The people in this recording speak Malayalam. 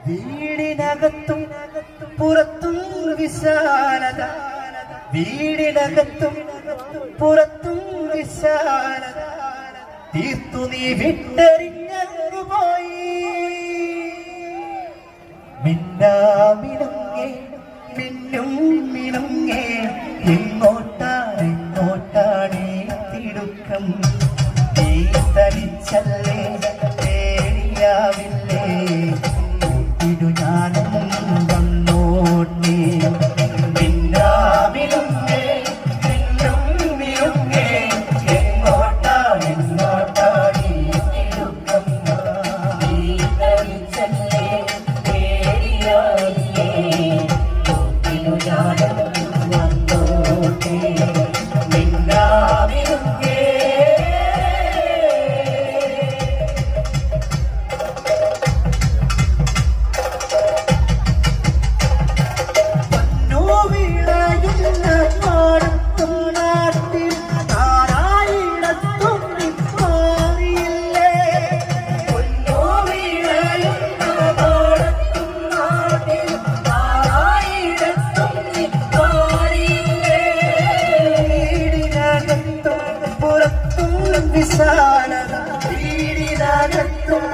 വീടിനകത്തും പുറത്തും വിശാലത, വീടിനകത്തും പുറത്തും വിശാലത തീർത്തു നീ വിട്ടെറിഞ്ഞു പോയി. മിന്നാമിനുങ്ങേ മിന്നും മിനുങ്ങേ എങ്ങോട്ടാണ് തിടുക്കം? നീ തനിച്ചല്ലേ പേടിയാവില്ലേ? ഇതു ഞാനും വന്നോട്ടേ. മിന്നാമിനുങ്ങേ മിന്നും മിനുങ്ങേ എങ്ങോട്ടാണ് തിടുക്കം? നീ തനിച്ചല്ലേ പേടിയാവില്ലേ? ഇതു ഞാനും വന്നോട്ടേ. മിന്നാമിനുങ്ങേ വിശാലത വീടിനകത്തും